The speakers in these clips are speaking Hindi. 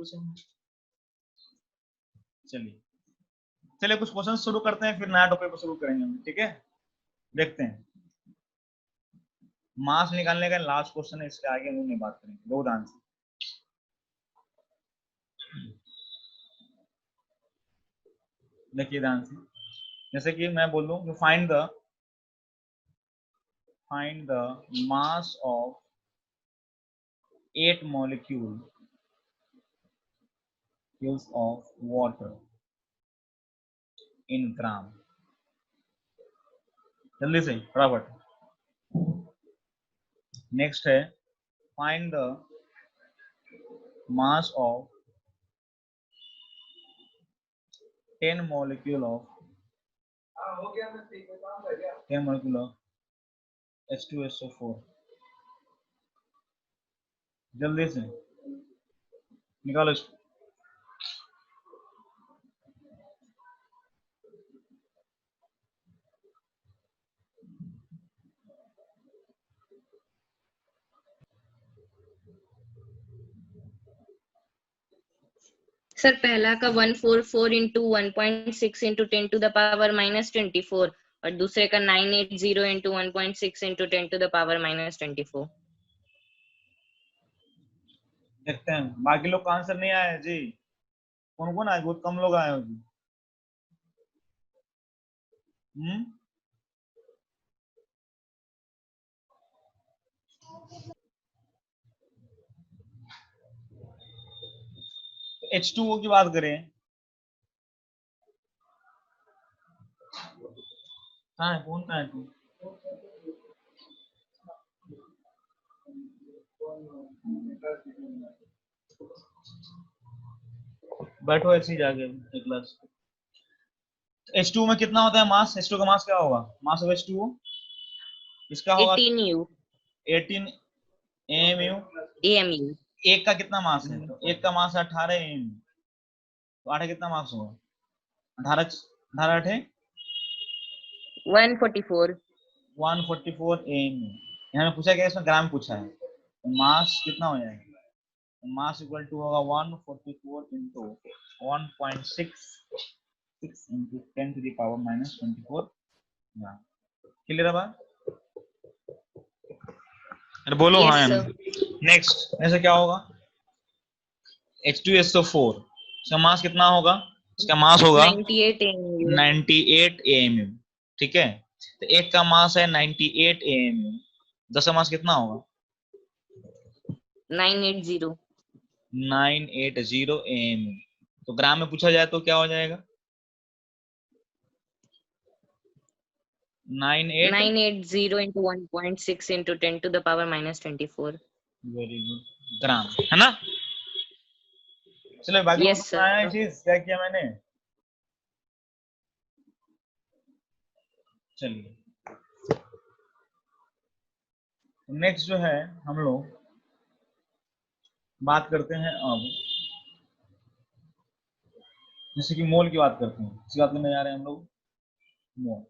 सेम। चलिए कुछ क्वेश्चन शुरू करते हैं, फिर नया टॉपिक पर शुरू करेंगे हम, ठीक है। देखते हैं, मास निकालने का लास्ट क्वेश्चन है, इसके आगे हम नहीं बात करेंगे। दो आंसर, देखिए ध्यान से। जैसे कि मैं बोल दूं कि find the mass of 8 molecules of water in gram। जल्दी से फटाफट। नेक्स्ट है find the mass of 10 molecule of 10 molecule of H2SO4। जल्दी से निकालो इसको। सर पहला का 144 into 1.6 into 10 to the power -24 और दूसरे का 980 into 1.6 into 10 to the power -24। देखते हैं बाकी लोग का आंसर नहीं आया जी। कौन कौन आए? बहुत कम लोग आए हो जी। H2O की बात करें, कहाँ है? कौन कहाँ है तू? बैठो ऐसे ही जाके एक क्लास। H2O में कितना होता है मास? H2O का मास क्या होगा? मास ऑफ H2O इसका होगा 18 AMU। एक का कितना मास है? तो एक का मास है 18 AMU। तो 8 कितना मास होगा? 18 8 144 AMU। यहाँ पूछा गया, इसमें ग्राम पूछा है, तो मास कितना हो जाएगा? तो मास इक्वल टू होगा 144 into 1.66 into 10 to the power -24 gram. Clear है बात? अरे बोलो। Yes, हाँ। sir. नेक्स्ट ऐसे क्या होगा? H2SO4 इसका मास कितना होगा? इसका मास होगा 98 AMU। ठीक है, तो एक का मास है 98 AMU, 10 का मास कितना होगा? 980 AMU। तो ग्राम में पूछा जाए तो क्या हो जाएगा? 980 into 1.6 into 10 to the power -24। Very good, gram है ना। चलो बाकी Yes, sir. आया चीज क्या किया मैंने। चलिए नेक्स्ट जो है हम लोग बात करते हैं अब, जैसे कि मोल की बात करते हैं। इसी बात में जा रहे हैं हम लोग। मोल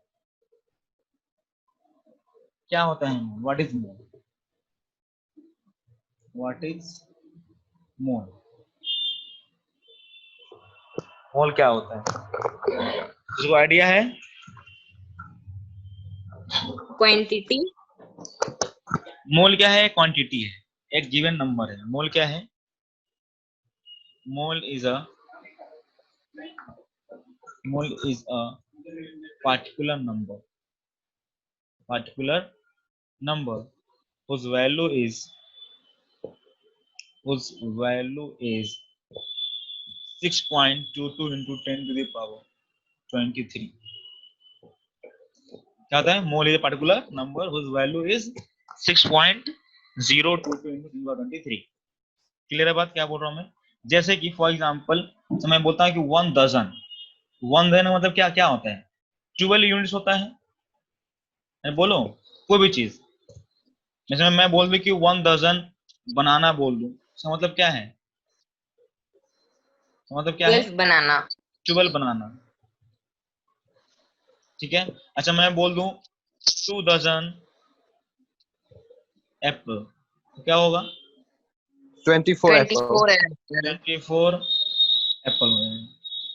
क्या होता है? What is mole? What is mole? Mole क्या होता है? किसी को आइडिया है? क्वांटिटी। मोल क्या है? क्वांटिटी है, एक गिवन नंबर है। मोल क्या है? Mole is a particular number whose value is 6.22 into 10 to the power 23। क्या होता है? Mole is a particular number whose value is 6.022 into 10 to the power 23। Clear है बात क्या बोल रहा हूं मैं? जैसे कि फॉर एग्जांपल मैं बोलता हूं कि 1 डजन। 1 डजन मतलब क्या क्या होता है? 12 यूनिट्स होता है। बोलो कोई भी चीज, जैसे मैं बोल दूं कि 1 डजन बनाना बोल दूं, इसका मतलब क्या है? मतलब क्या है? 12 बनाना। 12 बनाना। ठीक है। अच्छा मैं बोल दूं 2 डजन एप्पल, तो क्या होगा? 24 एप्पल। 24 है। 24 एप्पल हो जाएंगे।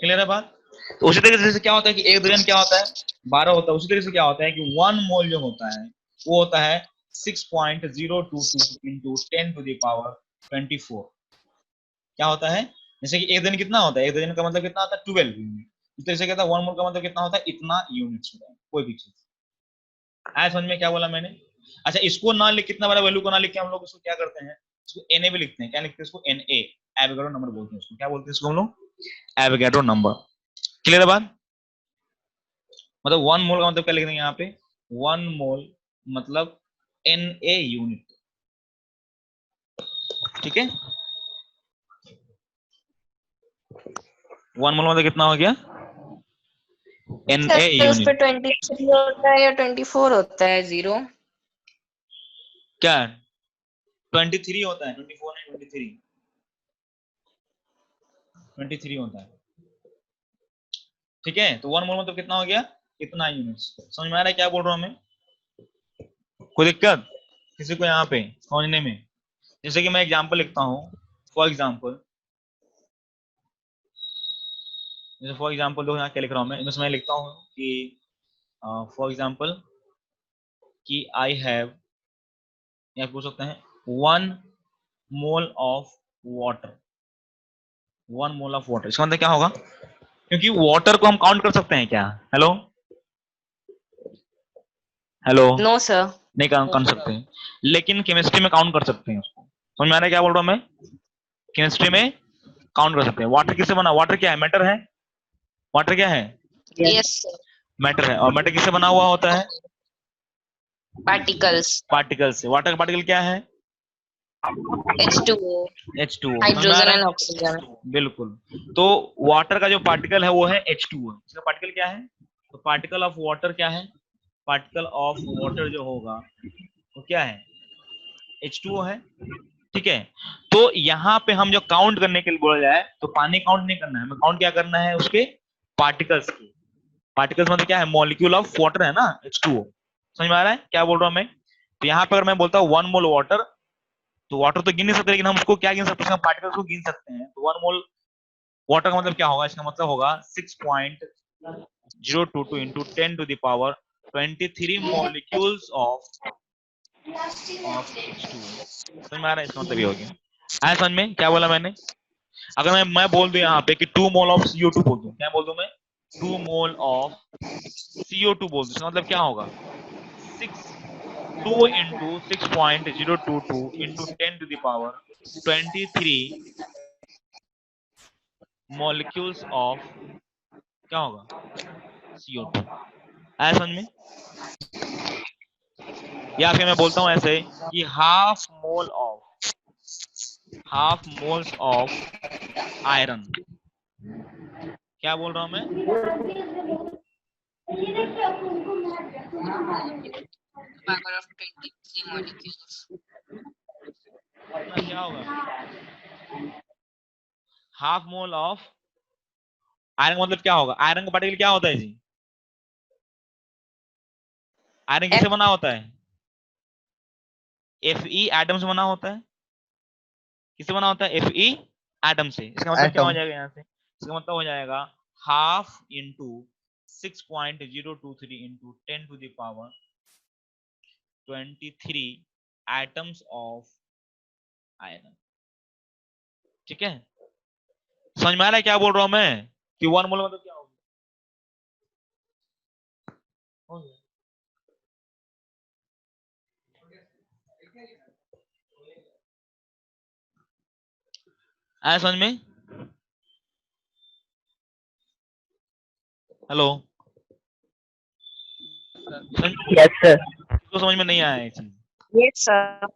क्लियर है बात? तो उसी तरीके से क्या होता है कि 1 दर्जन क्या होता है 12 होता है। उसी तरीके से क्या होता है कि 1 मोल जो होता है वो होता है 6.022 into 10 to the power 24। क्या होता है? जैसे कि 1 दर्जन कितना होता है? 1 दर्जन का मतलब कितना होता है 12 यूनिट। इस तरह से कहता है 1 मोल का मतलब कितना होता है इतना यूनिट्स होता है कोई भी चीज। आया समझ में क्या बोला मैंने? अच्छा, इसको ना लिख कितना बड़ा वैल्यू को ना लिख के हम लोग इसको क्या करते हैं इसको एनए भी लिखते हैं। क्या लिखते हैं इसको? एनए, एवोगाड्रो नंबर बोलते हैं इसको। क्या बोलते हैं इसको हम लोग? Avogadro number. क्लियर है बात? मतलब 1 मोल का मतलब क्या लिख देंगे यहाँ पे? 1 मोल मतलब एनए यूनिट। ठीक है, 1 मोल मतलब कितना हो गया? एनए सर उस पे यूनिट। 23 होता है या 24 होता है? 0 क्या 23 होता है? 24 नहीं, 23 होता है। ठीक है, तो 1 मोल मतलब कितना हो गया? इतना यूनिट्स। समझ में आ रहा है क्या बोल रहा हूँ मैं? कोई दिक्कत किसी को यहाँ पे समझने में? जैसे कि मैं एग्जांपल लिखता हूँ। फॉर एग्जांपल, जैसे फॉर एग्जांपल देखो यहाँ क्या लिख रहा हूँ मैं। इसमें मैं लिखता हूँ कि फॉर एग्जांपल कि आई हैव, या पूछ सकते हैं 1 mole of water. 1 mole of water, इसका मतलब क्या होगा? क्योंकि वाटर को हम काउंट कर सकते हैं क्या? Hello hello, no sir. नहीं काउंट कर सकते हैं, लेकिन केमिस्ट्री में काउंट कर सकते हैं उसको। समझ में आ रहा है क्या बोल रहा हूँ मैं? केमिस्ट्री में काउंट कर सकते हैं। वाटर किससे बना? वाटर क्या है? मैटर है। वाटर क्या है? Yes sir. मैटर है। और मैटर किससे बना हुआ होता है? पार्टिकल्स। पार्टिकल से। वाटर का पार्टिकल क्या है? H2O, H2O। समझ में आ हाइड्रोजन रहा एंड है? ऑक्सीजन। बिल्कुल। तो वाटर का जो पार्टिकल है वो है H2O। इसका पार्टिकल क्या है? तो पार्टिकल ऑफ वाटर क्या है? पार्टिकल ऑफ वाटर जो होगा वो क्या है? H2O है। ठीक है, तो यहाँ पे हम जो काउंट करने के लिए बोला जाए तो पानी काउंट नहीं करना है हमें। काउंट क्या करना है? उसके पार्टिकल्स की। पार्टिकल्स मतलब क्या है? मॉलिक्यूल ऑफ वाटर है ना, H2O। समझ में आ रहा है क्या बोल रहा हूँ मैं? तो यहाँ पर अगर मैं बोलता हूँ 1 मोल वाटर, तो वाटर तो गिन नहीं सकते, लेकिन हम उसको क्या गिन सकते हैं? पार्टिकल्स को गिन सकते हैं। तो 1 मोल वाटर का मतलब क्या होगा? इसका मतलब होगा 6.022 into 10 to the power 23 molecules of H2O। समझ में आ रहा है? इसका मतलब ये हो गया। आया समझ में क्या बोला मैंने? अगर मैं बोल दूं यहाँ पे कि 2 मोल ऑफ CO2 बोल दूं, क्या बोल दूं मैं? 2 मोल ऑफ CO2 बोल दूं, इसका मतलब क्या होगा? 2 into 6.022 into 10 to the power 23 molecules of क्या होगा? CO2। आया समझ में? या फिर मैं बोलता हूं ऐसे कि हाफ मोल्स ऑफ आयरन। क्या बोल रहा हूं मैं? Power of 23 molecules. क्या होगा? हाफ मोल ऑफ आयरन मतलब क्या होगा? आयरन का पार्टिकल क्या होता है जी? आयरन किससे बना होता है? Fe एटम से बना होता है। किससे बना होता है? Fe एटम से। इसका मतलब क्या हो एटम। जाएगा यहाँ से? इसका मतलब हो जाएगा half into 6.023 into 10 to the power 23 atoms of iron. ठीक है, समझ में आ रहा है क्या बोल रहा हूं मैं? कि 1 मोल मतलब क्या होगा? आया समझ में? Hello, yes sir. तो समझ में नहीं आया ये चीज? Yes sir.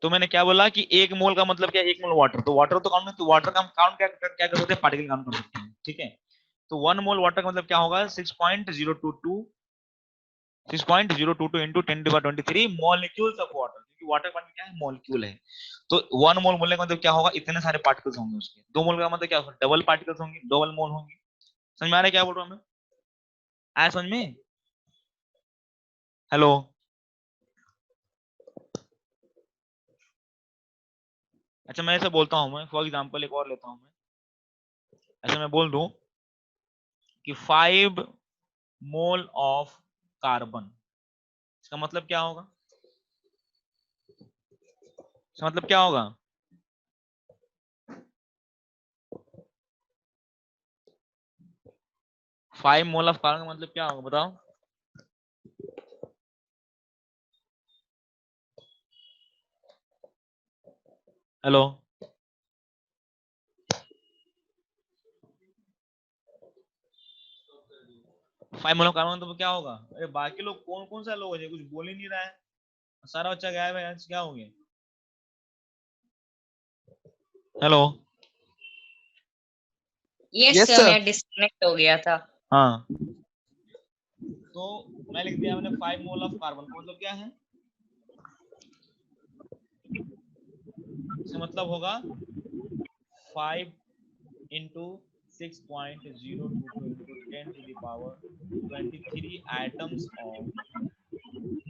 तो मैंने क्या बोला कि 1 मोल का मतलब क्या? 1 मोल वाटर। तो वाटर तो काउंट, तो वाटर का हम काउंट क्या कर सकते हैं? पार्टिकल काउंट कर सकते हैं। ठीक है, तो 1 मोल वाटर का मतलब क्या होगा? 6.022 into 10 to the power 23 molecules of water। क्योंकि वाटर का क्या है? मॉलिक्यूल है। तो 1 मोल बोलने का मतलब क्या होगा? इतने सारे पार्टिकल्स होंगे उसके। 2 मोल का मतलब क्या होगा? डबल पार्टिकल्स होंगे, डबल मोल होंगे। समझ में आ रहा है क्या बोल रहा हूँ मैं? आया समझ में? हेलो, अच्छा मैं ऐसे बोलता हूं, मैं फॉर एग्जांपल एक और लेता हूं मैं, ऐसे मैं बोल दूं कि 5 मोल ऑफ कार्बन, इसका मतलब क्या होगा? इसका मतलब क्या होगा? 5 मोल ऑफ कार्बन का मतलब क्या होगा बताओ? हेलो, 5 मोल ऑफ कार्बन तो क्या होगा? अरे बाकी लोग कौन कौन सा लोग है, कुछ बोल ही नहीं रहा है, सारा बच्चा गायब है, आज क्या हो गया? Hello. Yes yes sir, sir. मैं डिस्कनेक्ट हो गया था। हाँ, तो मैं लिख दिया मैंने 5 मोल ऑफ कार्बन का मतलब क्या है? इसका मतलब होगा 5 into 6.022 into 10 to the power 23 atoms of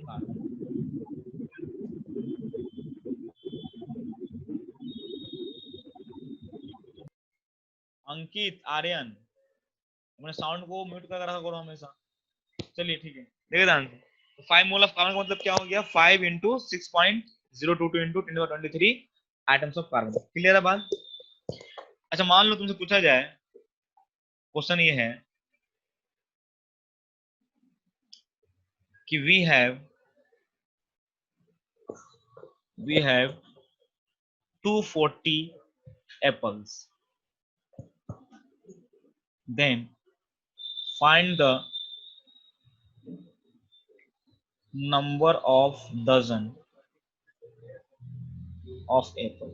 carbon। अंकित, आर्यन, अपने साउंड को म्यूट कर रखा करो हमेशा। चलिए ठीक है, देखिए ध्यान से, तो 5 मोल ऑफ कार्बन का मतलब क्या हो गया? 5 into 6.022 into 10 to the 23 atoms of carbon. Clear है बात? अच्छा मान लो तुमसे पूछा जाए, क्वेश्चन ये है कि we have 240 apples, then find the number of dozen of apple।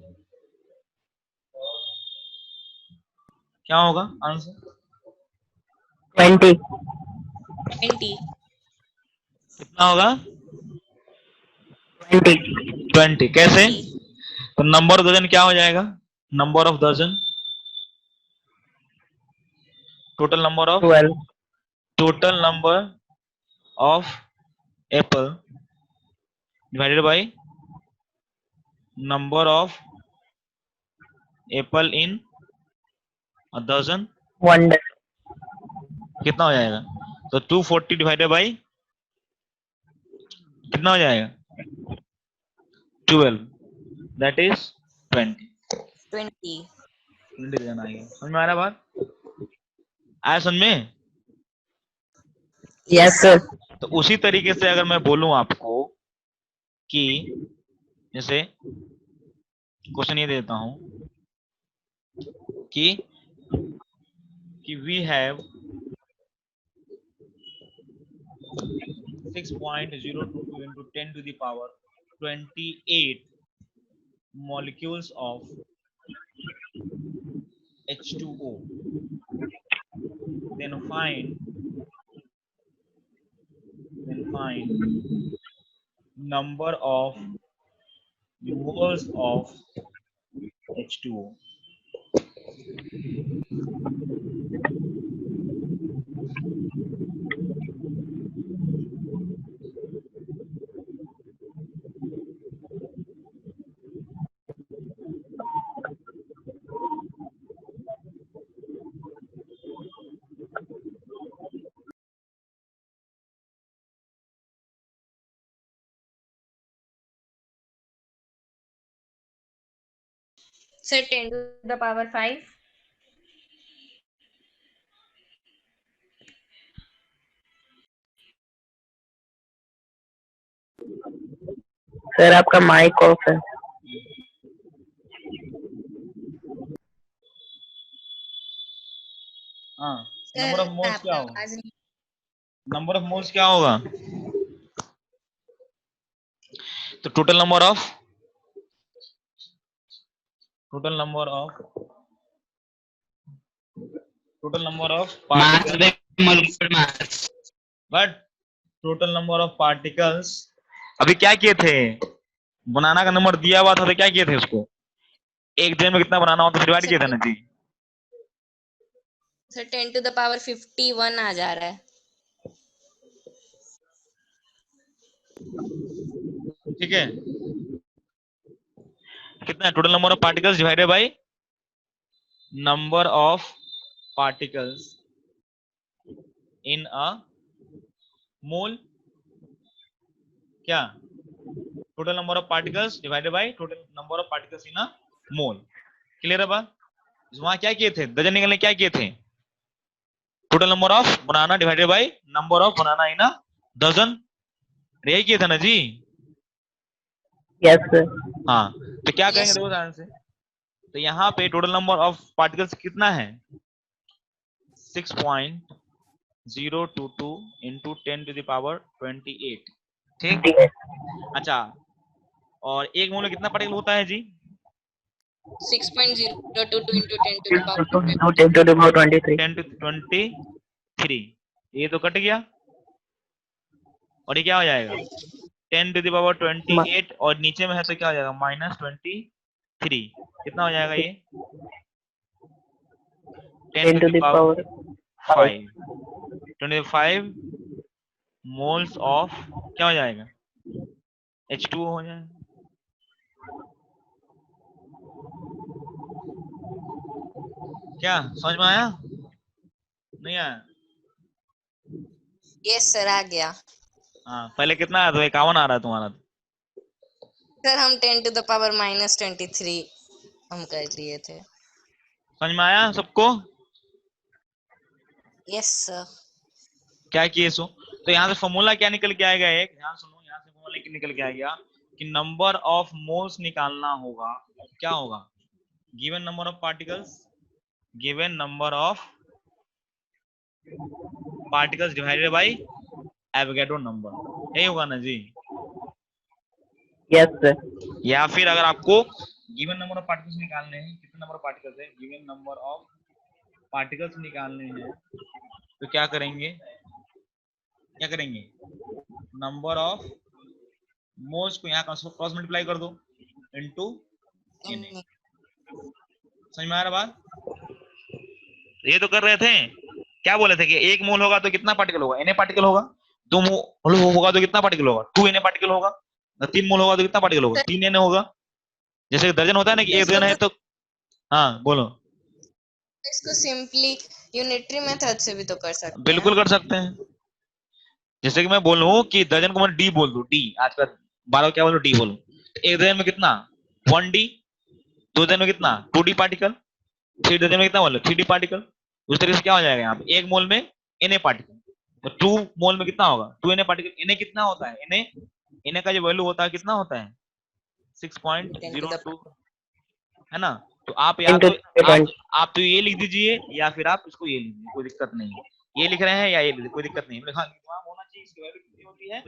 क्या होगा आंसर? 20। 20। कितना होगा? 20। 20। कैसे? 20। तो नंबर ऑफ डजन क्या हो जाएगा? Number of dozen, total number of 12। Total number of apple divided by number of apple in a dozen, 1 कितना हो जाएगा? तो 240 डिवाइडेड बाय कितना हो जाएगा? 12, दैट इज 20। 20। 20 डजन आएगा। समझ में आ रहा बात? आया समझ में? Yes sir. तो उसी तरीके से अगर मैं बोलूं आपको कि जैसे क्वेश्चन ये देता हूं कि we have 6.022 into 10 to the power 28 molecules of H2O, then find number of moles of H2O। Sir 10 to the power 5। Sir आपका माइक ऑफ है। हाँ, नंबर सर ऑफ मोल्स क्या आपका होगा? आवाज नहीं। नंबर ऑफ मोल्स क्या होगा? तो total number of particles, but total number of particles अभी क्या किए थे? बनाना का नंबर दिया हुआ था तो क्या किए थे उसको? एक दिन में कितना बनाना होता है डिवाइड किया था ना जी। सर 10 to the power 51 आ जा रहा है। ठीक है, कितना है? Total number of particles divided by number of particles in a mole, क्या? Total number of particles divided by total number of particles in a mole. Clear है बात? वहां क्या किए थे? डजन निकलने क्या किए थे? Total number of banana divided by number of banana in a dozen, यही किए थे ना जी? Yes sir. हाँ, तो क्या करेंगे Yes. देखो ध्यान से। तो यहाँ पे टोटल नंबर ऑफ पार्टिकल्स कितना है? 6.022 इंटू 10⁻28। ठीक। अच्छा, और एक मोल में कितना पार्टिकल होता है जी? 6.022 into 10 to the power 10 to the power 23. 10 to 23। ये तो कट गया, और ये क्या हो जाएगा? 10⁻28, और नीचे में है तो क्या हो जाएगा? -23। कितना हो जाएगा ये? 10 10 to to the the power power 5. 5, 25 moles of क्या हो जाएगा? H2O हो जाएगा। क्या समझ में आया? नहीं आया? Yes sir, आ गया। हाँ, पहले कितना आया था? 51 आ रहा है तुम्हारा। सर हम 10 to the power -23 हम कर लिए थे। समझ में आया सबको? Yes sir. क्या किए सो? तो यहाँ से फॉर्मूला क्या निकल के आएगा? एक ध्यान सुनो, यहाँ से फॉर्मूला निकल के आएगा कि नंबर ऑफ मोल्स निकालना होगा। क्या होगा? Given number of particles, given number of particles divided bye Avogadro number, यही होगा ना जी? Yes sir. या फिर अगर आपको गिवन नंबर ऑफ पार्टिकल्स निकालने हैं, कितने नंबर ऑफ पार्टिकल्स है, गिवन नंबर ऑफ पार्टिकल्स निकालने हैं, तो क्या करेंगे? क्या करेंगे? नंबर ऑफ मोल्स को यहाँ क्रॉस मल्टीप्लाई कर दो इनटू Na। समझ में आ रहा बात? ये तो कर रहे थे। क्या बोले थे कि एक मोल होगा तो कितना पार्टिकल होगा? Na पार्टिकल होगा। दो मोल होगा तो कितना पार्टिकल होगा? 2 Na पार्टिकल होगा। 3 मोल होगा तो कितना पार्टिकल होगा? 3 Na होगा। जैसे दर्जन होता है ना कि एक दर्जन है तो, हाँ बोलो। इसको सिंपली यूनिटरी मेथड से भी तो कर सकते हैं। बिल्कुल कर सकते हैं। जैसे कि मैं बोलूं कि दर्जन को मैं डी बोल दूं, डी आज का 12 क्या बोलूं? डी बोलूं, तो एक दर्जन में कितना? 1D। दो दर्जन में कितना? 2D particle. थ्री दर्जन में कितना बोलो? 3D particle. उस तरीके से क्या हो जाएगा यहाँ पे? एक मोल में Na पार्टिकल, तो 2 मोल में कितना होगा? 2 Na पार्टिकल। Na कितना होता है? Na का जो वैल्यू होता है कितना होता है? 10 to the 6.02, है ना? तो आप या 10 to तो the आप 20. आप तो ये लिख दीजिए, या फिर आप इसको ये लिख दीजिए, कोई दिक्कत नहीं है। ये लिख रहे हैं या ये लिख, कोई दिक्कत नहीं है। हाँ, वहाँ होना चाहिए, इसकी वैल्यू कितनी होती है?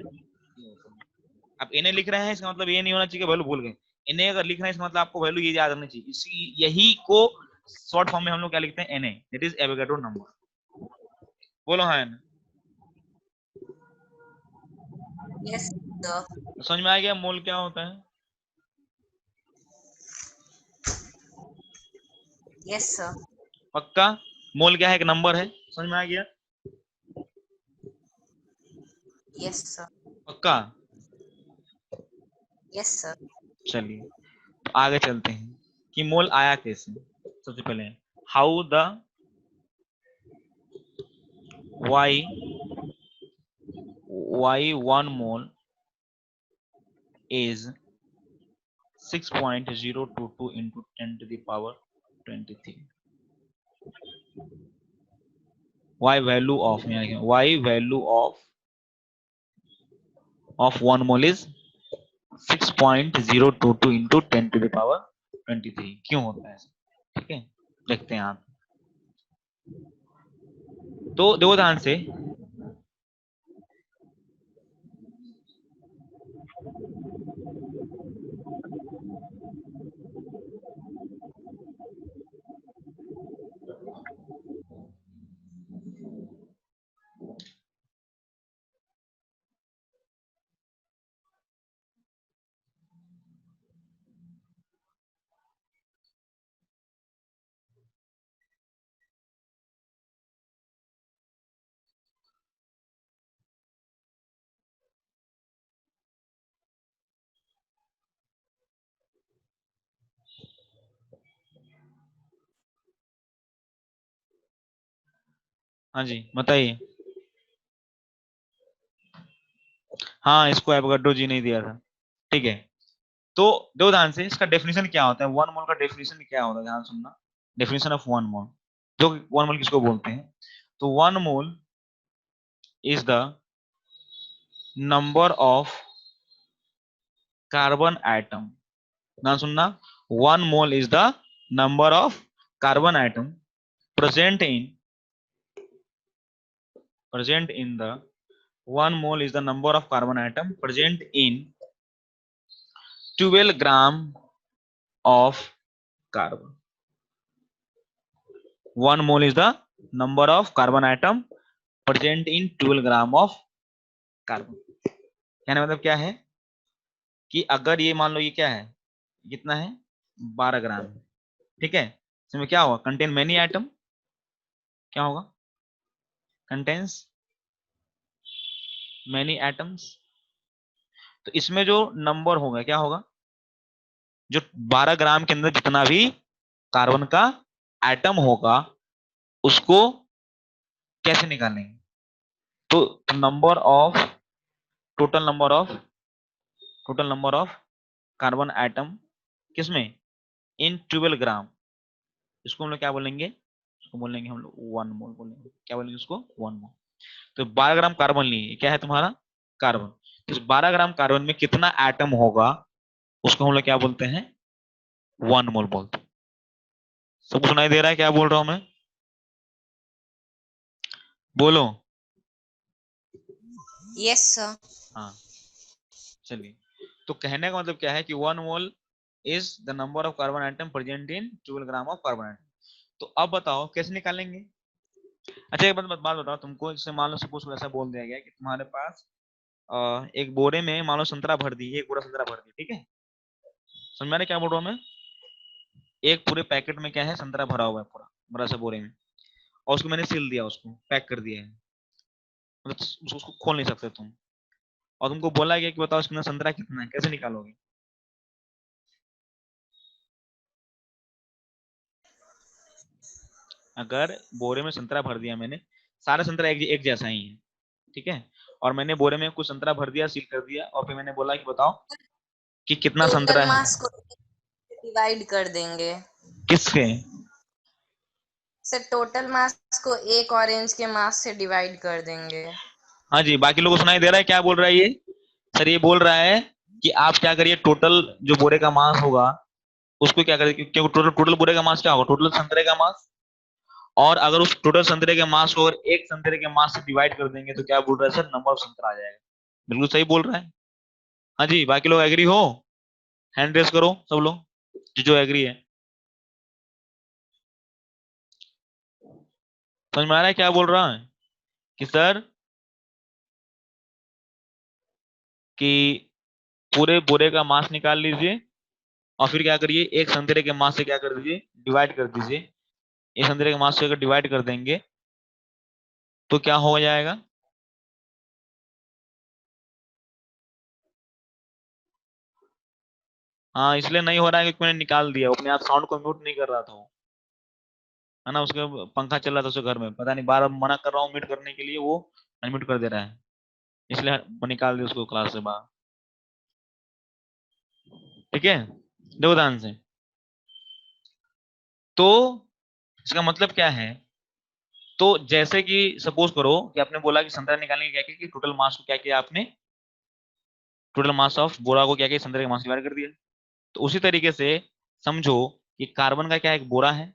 आप Na लिख रहे हैं, इसका मतलब ये नहीं होना चाहिए कि वैल्यू भूल गए। Na अगर लिख रहे हैं इसका मतलब आपको वैल्यू ये याद रखनी चाहिए। इसी यही को शॉर्ट फॉर्म में हम लोग क्या लिखते हैं? Na, that is Avogadro number. बोलो हाँ ना? Yes sir. समझ में आ गया मोल क्या होता है? Yes sir. पक्का? मोल क्या है? एक नंबर है। समझ में आ गया? Yes sir. पक्का? Yes sir. चलिए, तो आगे चलते हैं कि मोल आया कैसे। सबसे पहले how the why 1 mole is 6.022 into 10 to the power 23। why value of of 1 mole is 6.022 into 10 to the power 23। क्यों होता है ऐसा? ठीक है, देखते हैं आप। तो देखो ध्यान से, हाँ जी बताइए। हाँ इसको एवोगाड्रो जी ने दिया था। ठीक है, तो दो ध्यान से, इसका डेफिनेशन क्या होता है, वन मोल का डेफिनेशन क्या होता है, ध्यान सुनना। डेफिनेशन ऑफ वन मोल, जो वन मोल किसको बोलते हैं, तो one mole is the number of carbon atom, ध्यान सुनना, one mole is the number of carbon atom present in the 1 mole is the number of carbon atom present in 12 gram of carbon. 1 mole is the number of carbon atom present in 12 gram of carbon. कहने मतलब क्या है कि अगर ये मान लो ये क्या है, कितना है 12 ग्राम है, ठीक है, इसमें क्या होगा, कंटेन मेनी एटम, क्या होगा, कंटेन्स मेनी एटम्स, तो इसमें जो नंबर होगा क्या होगा, जो 12 ग्राम के अंदर जितना भी कार्बन का एटम होगा उसको कैसे निकालेंगे, तो number of total number of carbon atom किसमें, इन 12 ग्राम, इसको हम लोग क्या बोलेंगे, इसको बोलेंगे हम लोग 1 मोल बोलेंगे, क्या बोलेंगे उसको, 1 मोल। तो 12 ग्राम कार्बन लिए, क्या है तुम्हारा कार्बन, तो इस 12 ग्राम कार्बन में कितना एटम होगा उसको हम लोग क्या बोलते हैं, 1 मोल बोलते हैं। सबको सुनाई दे रहा है क्या बोल रहा हूं मैं, बोलो। Yes sir. हाँ चलिए, तो कहने का मतलब क्या है कि 1 mole is the number of carbon atom present in 12 gram of carbon atom. तो अब बताओ कैसे निकालेंगे। अच्छा एक बात बताओ तुमको, जैसे मान लो सपोज ऐसा बोल दिया गया कि तुम्हारे पास एक बोरे में मान लो संतरा भर दी, एक बोरा संतरा भर दी, ठीक है, समझ में आ रहा है क्या बोल रहा हूँ मैं, एक पूरे पैकेट में क्या है संतरा भरा हुआ है पूरा बड़ा सा बोरे में, और उसको मैंने सील दिया, उसको पैक कर दिया है, मतलब उसको खोल नहीं सकते तुम, और तुमको बोला गया कि बताओ इसके अंदर संतरा कितना है, कैसे निकालोगे। अगर बोरे में संतरा भर दिया मैंने, सारे संतरा एक जैसा ही है, ठीक है, और मैंने बोरे में कुछ संतरा भर दिया, सील कर दिया, और फिर मैंने बोला कि बताओ कि कितना टोटल संतरा है, मास को डिवाइड कर देंगे किसके, सर, टोटल मास को एक ऑरेंज के मास से डिवाइड कर देंगे। हाँ जी, बाकी लोगों को सुनाई दे रहा है क्या बोल रहा है ये, सर ये बोल रहा है कि आप क्या करिए, टोटल जो बोरे का मास होगा उसको क्या करिए, क्योंकि टोटल टोटल बोरे का मास क्या होगा, टोटल संतरे का मास, और अगर उस टोटल संतरे के मास को अगर एक संतरे के मास से डिवाइड कर देंगे तो क्या बोल रहा है सर, नंबर ऑफ संतरा आ जाएगा। बिल्कुल सही बोल रहा है। हाँ जी, बाकी लोग एग्री हो, हैंड रेस करो सब लोग जो एग्री है। समझ में आ रहा है क्या बोल रहा है कि सर, कि पूरे बोरे का मास निकाल लीजिए, और फिर क्या करिए, एक संतरे के मास से क्या कर दीजिए, डिवाइड कर दीजिए, एक संतरे के मास से अगर डिवाइड कर देंगे तो क्या हो जाएगा, हाँ इसलिए नहीं हो रहा है क्योंकि मैंने निकाल दिया, वो अपने आप साउंड को म्यूट नहीं कर रहा था वो, है ना, उसके पंखा चल रहा था उसके घर में, पता नहीं बार बार मना कर रहा हूँ म्यूट करने के लिए, वो अनम्यूट कर दे रहा है, इसलिए वो निकाल दिया उसको क्लास से बाहर। ठीक है, देखो ध्यान से, तो इसका मतलब क्या है, तो जैसे कि सपोज करो कि आपने बोला कि संतरा निकालने के क्या किया कि टोटल मास को क्या किया आपने, टोटल मास ऑफ बोरा को क्या किया, संतरे के मास डिवाइड कर दिया, तो उसी तरीके से समझो कि कार्बन का क्या एक बोरा है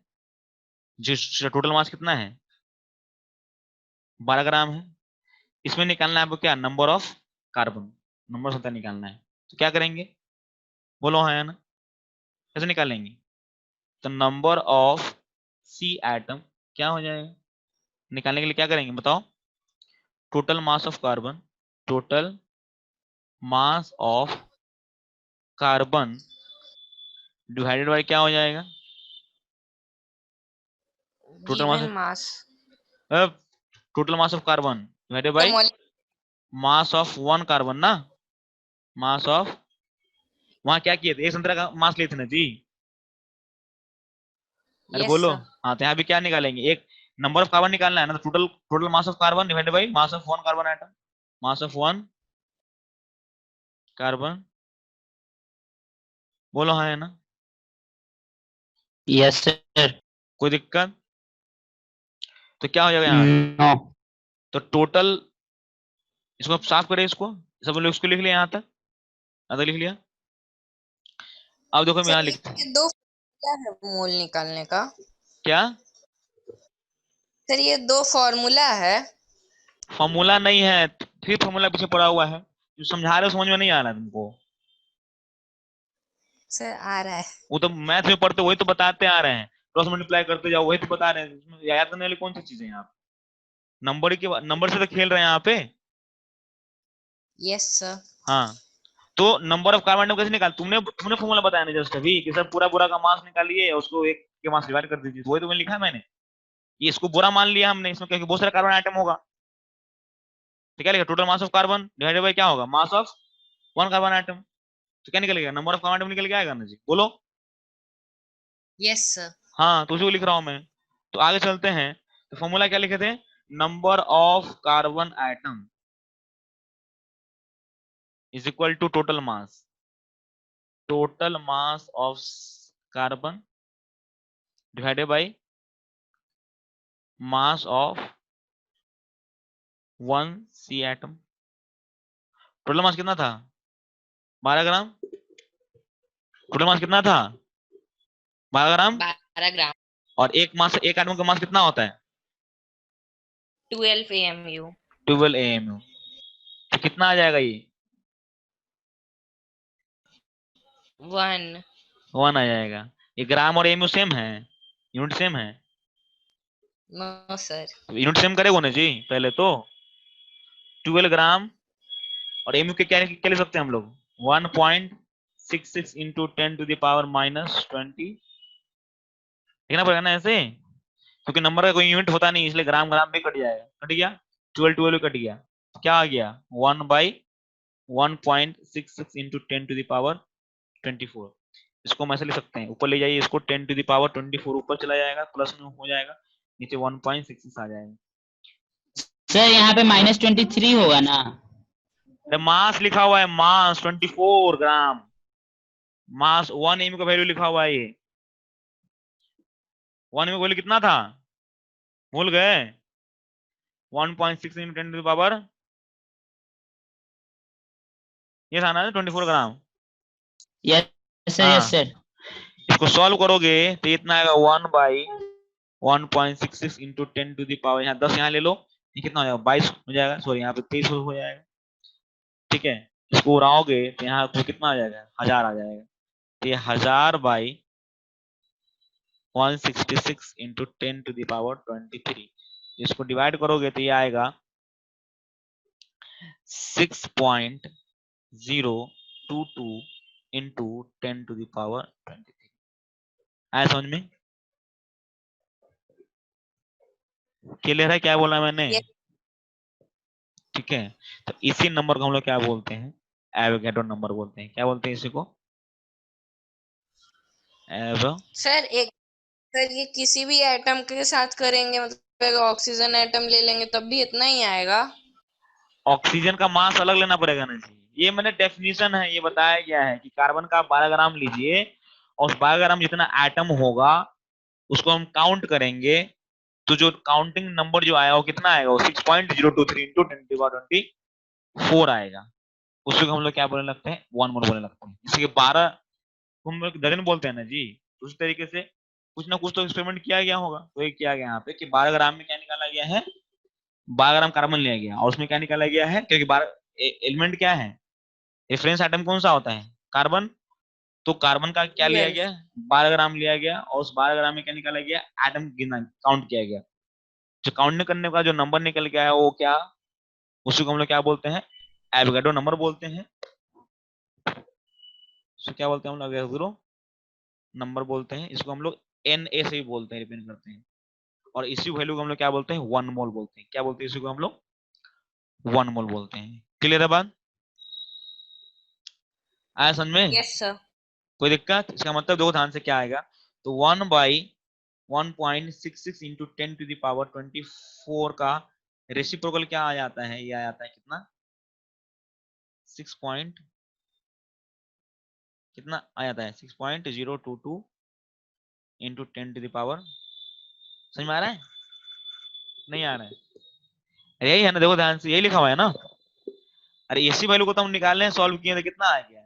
जिसका टोटल मास कितना है 12 ग्राम है, इसमें निकालना है आपको क्या, नंबर ऑफ कार्बन, नंबर संतरा निकालना है, तो क्या करेंगे, बोलो हाँ या ना, कैसे निकालेंगे, तो नंबर ऑफ सी एटम क्या हो जाएगा, निकालने के लिए क्या करेंगे बताओ, total mass of carbon, total mass of carbon divided bye क्या हो जाएगा, total mass, given mass. Total mass of carbon divided by mass of one carbon ना, मास ऑफ, वहां क्या किए थे, एक संतरा का मास लिए थे ना जी, अरे यस बोलो, सर। हाँ तो यहाँ भी क्या निकालेंगे, एक नंबर ऑफ कार्बन निकालना है ना, तो total total mass of carbon divided by mass of one carbon atom, mass of one carbon, बोलो हाँ है ना, यस सर। कोई दिक्कत? तो क्या हो जाएगा यहाँ, नो। तो टोटल, इसको आप साफ करें, इसको सब लोग इसको लिख लिया यहाँ तक, आधा लिख लिया। अब देखो मैं यहाँ सर लिखता ये दो क्या है मोल निकालने का? क्या, सर ये दो फॉर्मूला है। फॉर्मूला नहीं है, फिर फॉर्मूला पीछे पड़ा हुआ है, जो समझा रहे हो समझ में नहीं आ रहा है तुमको। सर आ रहा है। वो तो मैथ में पढ़ते वही तो बताते आ रहे हैं, क्रॉस मल्टीप्लाई करते जाओ वही तो बता रहे हैं, इसमें याद करने वाली कौन सी चीजें हैं आप, नंबर के नंबर से तो खेल रहे हैं यहाँ पे। Yes sir. हाँ, तो नंबर ऑफ कार्बन कैसे निकाल, तुमने तुमने फॉर्मूला बताया ना जस्ट अभी कि सर पूरा पूरा का मास निकालिए उसको एक के मास डिवाइड कर दीजिए, तो वही तो मैंने लिखा है मैंने, ये इसको बुरा मान लिया हमने इसमें, क्योंकि बहुत सारा कार्बन आइटम होगा, तो क्या लिखा, total mass of carbon divided bye क्या होगा, मास ऑफ वन कार्बन आइटम, तो क्या निकलेगा, नंबर ऑफ कार्बन आइटम निकल के आएगा ना जी, बोलो। Yes sir. हाँ, तो उसी को लिख रहा हूं मैं। तो आगे चलते हैं, तो फॉर्मूला क्या लिखे थे, number of carbon item is equal to total mass, total mass of carbon divided by mass of one C atom. टोटल मास कितना था, 12 ग्राम, टोटल मास कितना था, 12 ग्राम, 12 ग्राम, और एक मास, एक एटम का मास कितना होता है, 12 AMU। 12 AMU, तो कितना आ जाएगा ये, 1। 1 आ जाएगा। ये ग्राम और एमयू सेम है, यूनिट सेम है, नो सर। तो यूनिट सेम करेगा ना जी, पहले तो 12 ग्राम और एमयू के क्या क्या ले सकते हैं हम लोग, 1.66 इंटू 10 टू द पावर -20, लिखना पड़ेगा ना ऐसे, क्योंकि नंबर का कोई यूनिट होता नहीं इसलिए ग्राम ग्राम भी कट जाएगा, कट गया, 12 12 कट गया, क्या आ गया, 1/1.66 इंटू 10 टू द पावर 24, इसको हम ऐसे लिख सकते हैं, ऊपर ले जाइए इसको, 10 टू द पावर 24 ऊपर चला जाएगा, प्लस में हो जाएगा, नीचे 1.66 आ जाएगा। सर यहाँ पे -23 होगा ना? अरे मास लिखा हुआ है, मास 24 ग्राम, मास 1 एम का वैल्यू लिखा हुआ है, ये 1 एम का वैल्यू कितना था, भूल गए, 1.6 इंटू 10 टू द पावर, ये था ना 24 ग्राम। यस सर, हाँ, यस सर। इसको सॉल्व करोगे तो इतना आएगा 1/1.66 इंटू 10 टू द पावर, यहाँ 10 यहाँ ले लो, ये कितना हो जाएगा, 22 हो जाएगा, सॉरी यहाँ पे 23 हो जाएगा, ठीक है। इसको उड़ाओगे तो यहाँ तो कितना आ जाएगा, 1000 आ जाएगा, तो ये 1000/166 इंटू 10 टू द पावर 23, इसको डिवाइड करोगे तो ये आएगा 6.022 इंटू 10 टू द पावर 23, आया समझ में, क्लियर है क्या बोला मैंने, ठीक है। तो इसी नंबर को हम लोग क्या बोलते हैं, एवोगैड्रो नंबर बोलते हैं, क्या बोलते हैं इसी को, सर एक सर ये किसी भी एटम के साथ करेंगे, मतलब अगर ऑक्सीजन एटम ले लेंगे तब भी इतना ही आएगा? ऑक्सीजन का मास अलग लेना पड़ेगा ना जी, ये मैंने डेफिनेशन है, ये बताया गया है कि कार्बन का 12 ग्राम लीजिए और उस 12 ग्राम जितना एटम होगा उसको हम काउंट करेंगे, तो जो काउंटिंग नंबर जो आया वो कितना आएगा, वो 6.023 इंटू 10⁻24 आएगा, उसी को हम लोग क्या बोलने लगते हैं, 1 मोल बोलने लगते हैं, जैसे कि 12 हम लोग डजन बोलते हैं ना जी, उस तरीके से कुछ ना कुछ तो एक्सपेरिमेंट किया गया होगा, तो ये किया गया यहाँ पे कि 12 ग्राम में क्या निकाला गया है, 12 ग्राम कार्बन लिया गया और उसमें क्या निकाला गया है, क्योंकि 12 एलिमेंट क्या है, रेफरेंस आइटम कौन सा होता है, कार्बन, तो कार्बन का क्या लिया 12। गया, 12 ग्राम लिया गया और उस 12 ग्राम में क्या निकाला गया, एटम गिना काउंट किया गया, जो काउंट करने का जो नंबर निकल गया है वो क्या, उसी को हम लोग क्या बोलते हैं, एवोगैड्रो नंबर बोलते हैं, इसको क्या बोलते हैं हम लोग, एवोगैड्रो नंबर बोलते हैं, इसको हम लोग Na से भी बोलते हैं, रिप्रेजेंट करते हैं, और इसी वैल्यू को हम लोग क्या बोलते हैं, 1 मोल बोलते हैं, क्या बोलते हैं इसी को हम लोग, 1 मोल बोलते हैं, क्लियर है बात, आया समझ में, यस सर। कोई दिक्कत, इसका मतलब देखो ध्यान से क्या आएगा, तो 1 1.66 इंटू 10 टू द पावर 24 का रेसिप्रोकल क्या आ जाता है? ये आ जाता है कितना? 6 पॉइंट कितना आ जाता है? 6.022 इंटू 10 टू द पावर। समझ में आ रहा है? नहीं आ रहा है? यही है ना, देखो ध्यान से, यही लिखा हुआ है ना। अरे इसी वैल्यू को तो हम निकाल रहे हैं, सॉल्व किए तो कितना आ गया?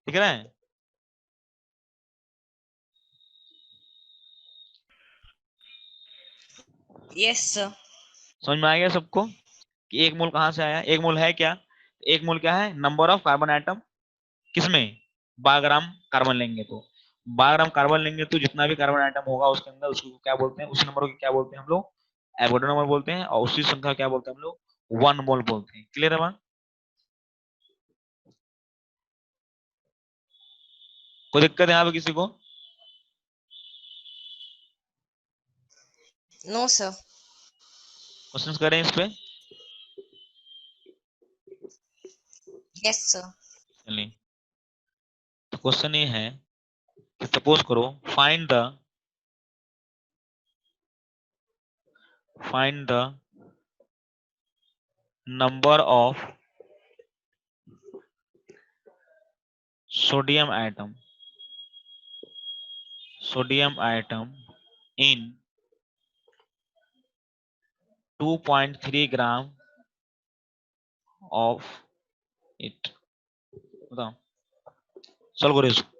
दिख रहा है? Yes sir. समझ में आ गया सबको कि एक मोल कहां से आया? एक मोल है क्या? एक मोल क्या है? नंबर ऑफ कार्बन एटम किसमें? 12 ग्राम कार्बन लेंगे तो 12 ग्राम कार्बन लेंगे तो जितना भी कार्बन एटम होगा उसके अंदर, उसको क्या बोलते हैं? उस नंबर को क्या बोलते हैं हम लोग? एवोगाड्रो नंबर बोलते हैं। और उसी संख्या को क्या बोलते हैं हम लोग? 1 मोल बोलते हैं। क्लियर है बात? कोई दिक्कत है यहाँ पे किसी को? No sir. क्वेश्चंस करें इस पे? Yes sir. चलिए, तो क्वेश्चन ये है कि सपोज करो, find the number of sodium atom in 2.3 gram of it। बताओ, सॉल्व करो इसको।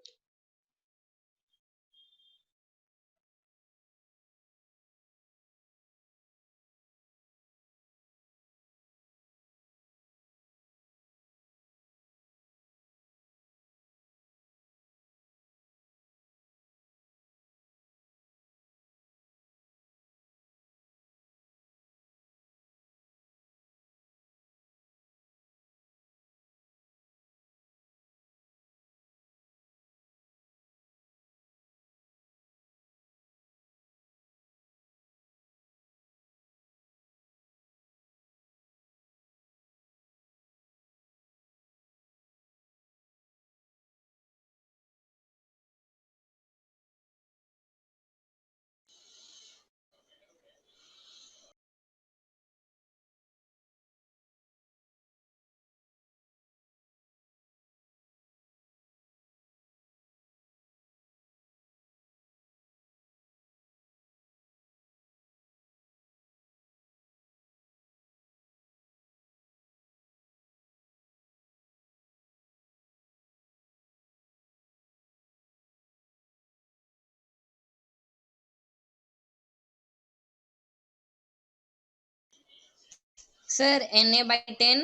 Sir Na/10।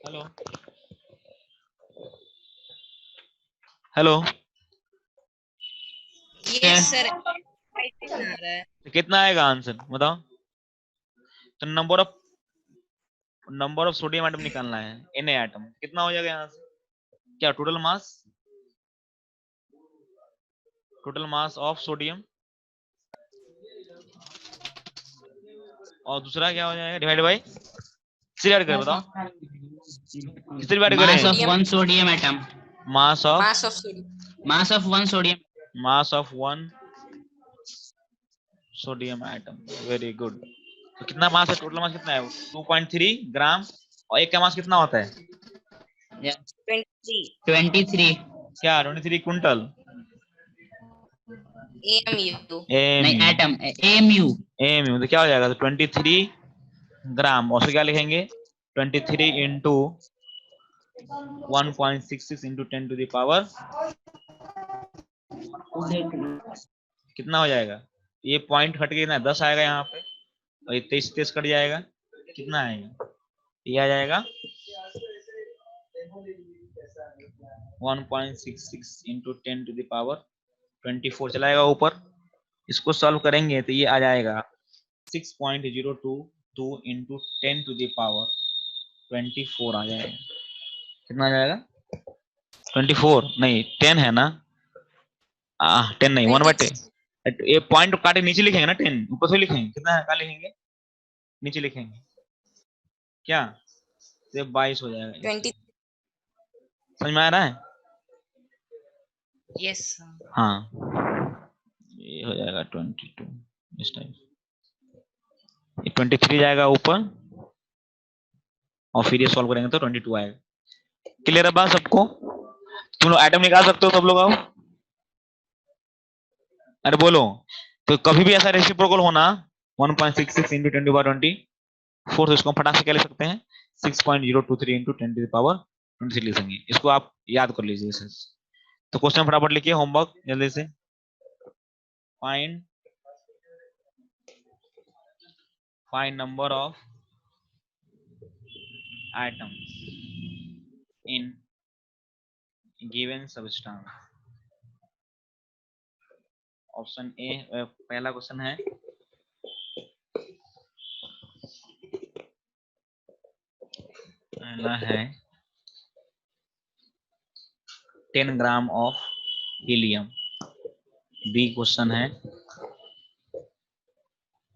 Hello hello, yes sir. आ रहा है। तो कितना आएगा आंसर बताओ? तो नंबर ऑफ सोडियम एटम निकालना है, Na एटम कितना हो जाएगा यहाँ से? क्या टोटल मास ऑफ सोडियम, और दूसरा क्या हो जाएगा? डिवाइड बाई, किससे डिवाइड करें बताओ? किससे डिवाइड Mass करें? of one sodium atom. Mass of mass of sodium. Mass of one sodium. One sodium atom. Very good. तो कितना मास है? टोटल मास कितना है? 2.3 ग्राम। और एक का मास कितना होता है? Yeah. 23 23. क्या? 23 क्विंटल। AMU। नहीं, एमयू। atom. AMU. एमयू तो क्या हो जाएगा? तो 23 ग्राम, और उसको क्या लिखेंगे? 23 into 1.66 into 10 to the power कितना हो जाएगा? ये पॉइंट हट के ना 10 आएगा यहाँ पे, और ये 23 कट जाएगा, कितना आएगा? ये आ जाएगा 1.66 into 10 to the power 24 चलाएगा ऊपर। इसको सॉल्व करेंगे तो ये आ जाएगा 6.022 into 10 to the power 24 आ जाएगा। कितना आ जाएगा? 24 नहीं 10 है ना, 10 नहीं 1/10। ये पॉइंट काटे नीचे लिखेंगे ना, 10 ऊपर से लिखेंगे, कितना है? कहाँ लिखेंगे? नीचे लिखेंगे क्या? तो 22 हो जाएगा। 20। समझ में आ रहा है? Yes. हाँ, ये हो जाएगा 22 इस टाइप, ये 23 जाएगा ऊपर, और फिर ये सॉल्व करेंगे तो 22 आएगा। क्लियर है बात सबको? तुम लोग आइटम निकाल सकते हो सब लोग? आओ, अरे बोलो। तो कभी भी ऐसा रेसिप्रोकल होना 1.66 into 10 to the power 24, तो इसको हम फटाक से क्या लिख सकते हैं? 6.023 into 10 to the power 26 लिख देंगे। इसको आप याद कर लीजिए सर। तो क्वेश्चन फटाफट लिखिए, होमवर्क जल्दी से। find number of atoms in given substance। Option A पहला क्वेश्चन है, पहला है 10 gram of helium. B question है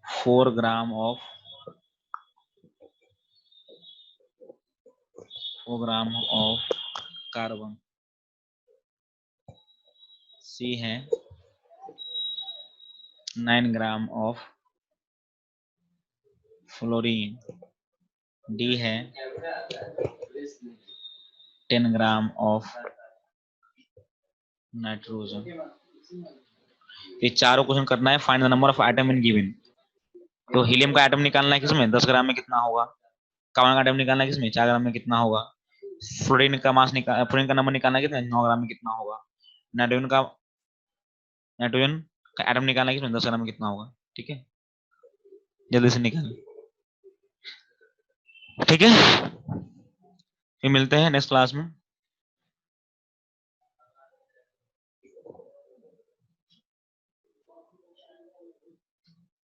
4 ग्राम ऑफ कार्बन। सी है 9 ग्राम ऑफ फ्लोरीन। डी है 10 ग्राम ऑफ नाइट्रोजन। ये चारों क्वेश्चन करना है। Find the number of item in given. तो हीलियम का आइटम निकालना है किसमें? 10 ग्राम में कितना होगा? कार्बन का आइटम निकालना है किसमें? 4 ग्राम में कितना होगा? फ्लोरीन का नंबर निकालना है कितना? 9 ग्राम में कितना होगा? नाइट्रोजन का आइटम निकालना है किसमें? 10 ग्राम में कितना होगा? ठीक है, जल्दी से निकाल। ठीक है, फिर मिलते हैं नेक्स्ट क्लास में।